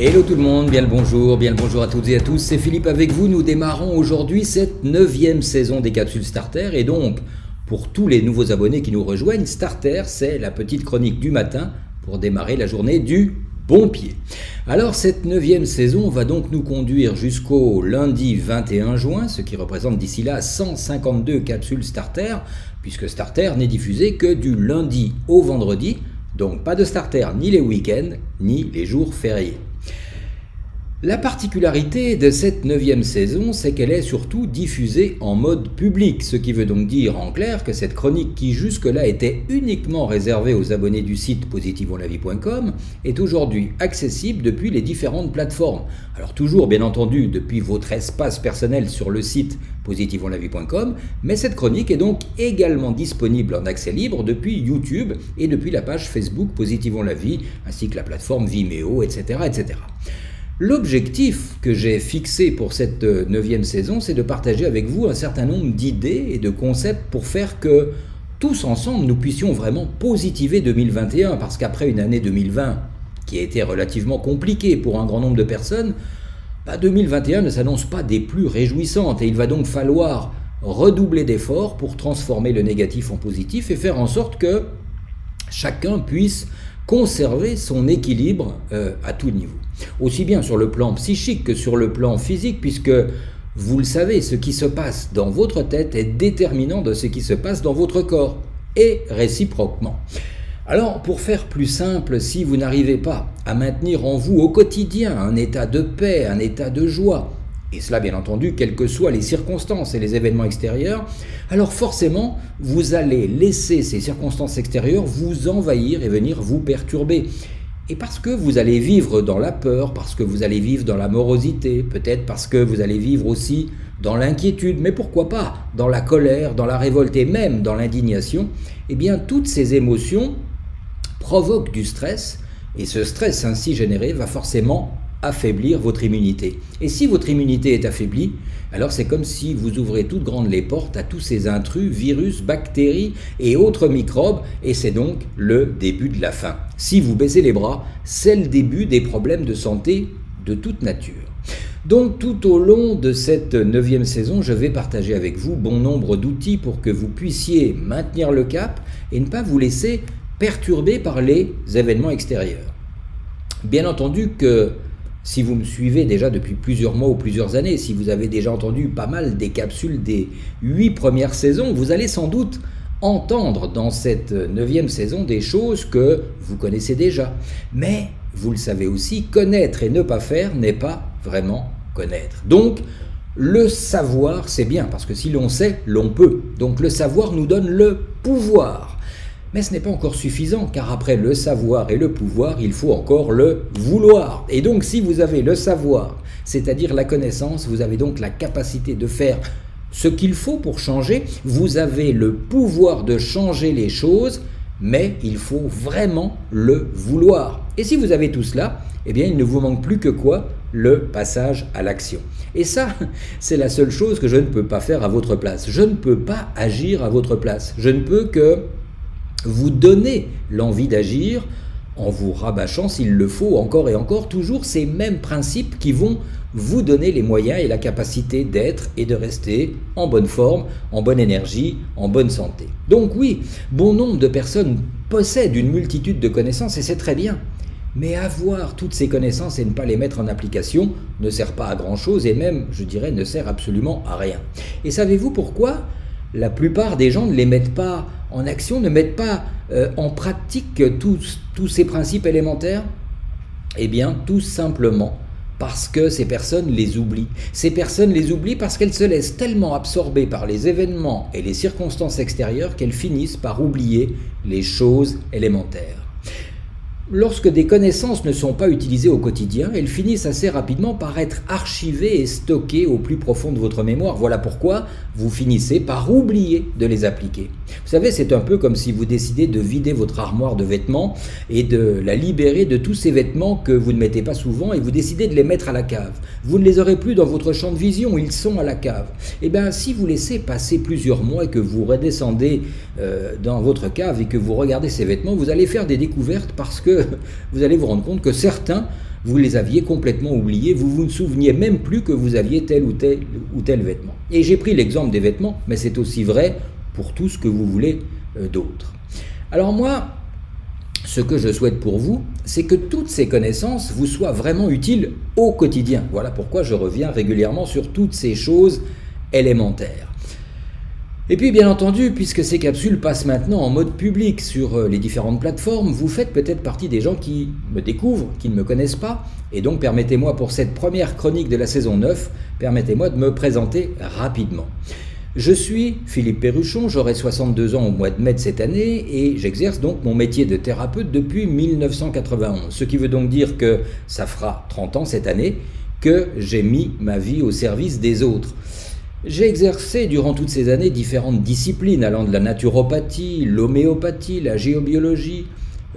Hello tout le monde, bien le bonjour à toutes et à tous, c'est Philippe avec vous. Nous démarrons aujourd'hui cette 9e saison des capsules Starter et donc pour tous les nouveaux abonnés qui nous rejoignent, Starter c'est la petite chronique du matin pour démarrer la journée du bon pied. Alors cette 9e saison va donc nous conduire jusqu'au lundi 21 juin, ce qui représente d'ici là 152 capsules Starter, puisque Starter n'est diffusé que du lundi au vendredi, donc pas de Starter ni les week-ends ni les jours fériés. La particularité de cette 9e saison, c'est qu'elle est surtout diffusée en mode public, ce qui veut donc dire en clair que cette chronique qui jusque-là était uniquement réservée aux abonnés du site positivonlavie.com est aujourd'hui accessible depuis les différentes plateformes. Alors toujours bien entendu depuis votre espace personnel sur le site positivonlavie.com, mais cette chronique est donc également disponible en accès libre depuis YouTube et depuis la page Facebook Positivons la Vie, ainsi que la plateforme Vimeo, etc. etc. L'objectif que j'ai fixé pour cette 9e saison, c'est de partager avec vous un certain nombre d'idées et de concepts pour faire que tous ensemble nous puissions vraiment positiver 2021, parce qu'après une année 2020 qui a été relativement compliquée pour un grand nombre de personnes, 2021 ne s'annonce pas des plus réjouissantes et il va donc falloir redoubler d'efforts pour transformer le négatif en positif et faire en sorte que chacun puisse conserver son équilibre à tout niveau. Aussi bien sur le plan psychique que sur le plan physique, puisque vous le savez, ce qui se passe dans votre tête est déterminant de ce qui se passe dans votre corps, et réciproquement. Alors, pour faire plus simple, si vous n'arrivez pas à maintenir en vous au quotidien un état de paix, un état de joie, et cela bien entendu, quelles que soient les circonstances et les événements extérieurs, alors forcément, vous allez laisser ces circonstances extérieures vous envahir et venir vous perturber. Et parce que vous allez vivre dans la peur, parce que vous allez vivre dans la morosité, peut-être parce que vous allez vivre aussi dans l'inquiétude, mais pourquoi pas dans la colère, dans la révolte et même dans l'indignation, eh bien toutes ces émotions provoquent du stress, et ce stress ainsi généré va forcément affaiblir votre immunité. Et si votre immunité est affaiblie, alors c'est comme si vous ouvrez toutes grandes les portes à tous ces intrus, virus, bactéries et autres microbes, et c'est donc le début de la fin. Si vous baissez les bras, c'est le début des problèmes de santé de toute nature. Donc tout au long de cette 9e saison, je vais partager avec vous bon nombre d'outils pour que vous puissiez maintenir le cap et ne pas vous laisser perturber par les événements extérieurs. Bien entendu que si vous me suivez déjà depuis plusieurs mois ou plusieurs années, si vous avez déjà entendu pas mal des capsules des 8 premières saisons, vous allez sans doute entendre dans cette 9e saison des choses que vous connaissez déjà. Mais vous le savez aussi, connaître et ne pas faire n'est pas vraiment connaître. Donc, le savoir, c'est bien, parce que si l'on sait, l'on peut. Donc le savoir nous donne le pouvoir. Mais ce n'est pas encore suffisant, car après le savoir et le pouvoir, il faut encore le vouloir. Et donc si vous avez le savoir, c'est-à-dire la connaissance, vous avez donc la capacité de faire ce qu'il faut pour changer, vous avez le pouvoir de changer les choses, mais il faut vraiment le vouloir. Et si vous avez tout cela, eh bien il ne vous manque plus que quoi? Le passage à l'action. Et ça, c'est la seule chose que je ne peux pas faire à votre place. Je ne peux pas agir à votre place. Je ne peux que vous donner l'envie d'agir en vous rabâchant, s'il le faut, encore et encore, toujours ces mêmes principes qui vont vous donner les moyens et la capacité d'être et de rester en bonne forme, en bonne énergie, en bonne santé. Donc oui, bon nombre de personnes possèdent une multitude de connaissances et c'est très bien. Mais avoir toutes ces connaissances et ne pas les mettre en application ne sert pas à grand chose et même, je dirais, ne sert absolument à rien. Et savez-vous pourquoi la plupart des gens ne les mettent pas en action, ne mettent pas en pratique tous ces principes élémentaires? Eh bien, tout simplement parce que ces personnes les oublient. Ces personnes les oublient parce qu'elles se laissent tellement absorber par les événements et les circonstances extérieures qu'elles finissent par oublier les choses élémentaires. Lorsque des connaissances ne sont pas utilisées au quotidien, elles finissent assez rapidement par être archivées et stockées au plus profond de votre mémoire. Voilà pourquoi vous finissez par oublier de les appliquer. Vous savez, c'est un peu comme si vous décidez de vider votre armoire de vêtements et de la libérer de tous ces vêtements que vous ne mettez pas souvent et vous décidez de les mettre à la cave. Vous ne les aurez plus dans votre champ de vision, ils sont à la cave. Et bien, si vous laissez passer plusieurs mois et que vous redescendez dans votre cave et que vous regardez ces vêtements, vous allez faire des découvertes parce que vous allez vous rendre compte que certains, vous les aviez complètement oubliés, vous ne souveniez même plus que vous aviez tel ou tel vêtement. Et j'ai pris l'exemple des vêtements, mais c'est aussi vrai pour tout ce que vous voulez d'autre. Alors moi, ce que je souhaite pour vous, c'est que toutes ces connaissances vous soient vraiment utiles au quotidien. Voilà pourquoi je reviens régulièrement sur toutes ces choses élémentaires. Et puis bien entendu, puisque ces capsules passent maintenant en mode public sur les différentes plateformes, vous faites peut-être partie des gens qui me découvrent, qui ne me connaissent pas, et donc permettez-moi pour cette première chronique de la saison 9, permettez-moi de me présenter rapidement. Je suis Philippe Perruchon, j'aurai 62 ans au mois de mai de cette année, et j'exerce donc mon métier de thérapeute depuis 1991, ce qui veut donc dire que ça fera 30 ans cette année que j'ai mis ma vie au service des autres. J'ai exercé durant toutes ces années différentes disciplines allant de la naturopathie, l'homéopathie, la géobiologie,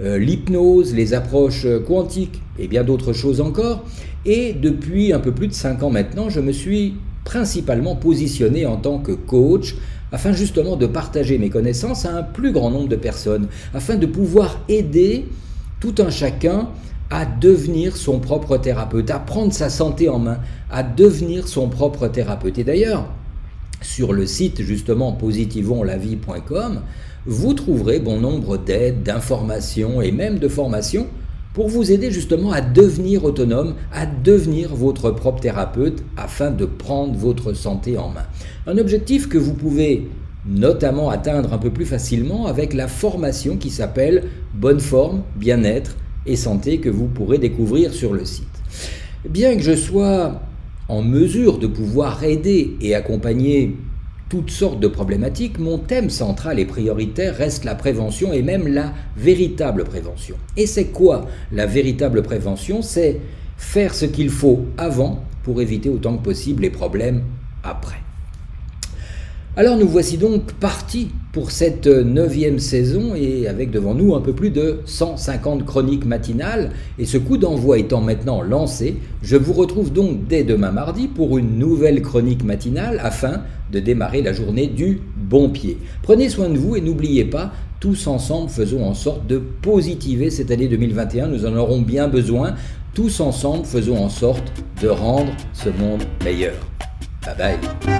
l'hypnose, les approches quantiques et bien d'autres choses encore. Et depuis un peu plus de 5 ans maintenant, je me suis principalement positionné en tant que coach afin justement de partager mes connaissances à un plus grand nombre de personnes, afin de pouvoir aider tout un chacun à devenir son propre thérapeute, à prendre sa santé en main, à devenir son propre thérapeute. Et d'ailleurs, sur le site justement positivonslavie.com, vous trouverez bon nombre d'aides, d'informations et même de formations pour vous aider justement à devenir autonome, à devenir votre propre thérapeute afin de prendre votre santé en main. Un objectif que vous pouvez notamment atteindre un peu plus facilement avec la formation qui s'appelle Bonne forme, bien-être et santé que vous pourrez découvrir sur le site. Bien que je sois en mesure de pouvoir aider et accompagner toutes sortes de problématiques, mon thème central et prioritaire reste la prévention et même la véritable prévention. Et c'est quoi la véritable prévention? C'est faire ce qu'il faut avant pour éviter autant que possible les problèmes après. Alors nous voici donc partis pour cette 9e saison et avec devant nous un peu plus de 150 chroniques matinales. Et ce coup d'envoi étant maintenant lancé, je vous retrouve donc dès demain mardi pour une nouvelle chronique matinale afin de démarrer la journée du bon pied. Prenez soin de vous et n'oubliez pas, tous ensemble faisons en sorte de positiver cette année 2021, nous en aurons bien besoin. Tous ensemble faisons en sorte de rendre ce monde meilleur. Bye bye.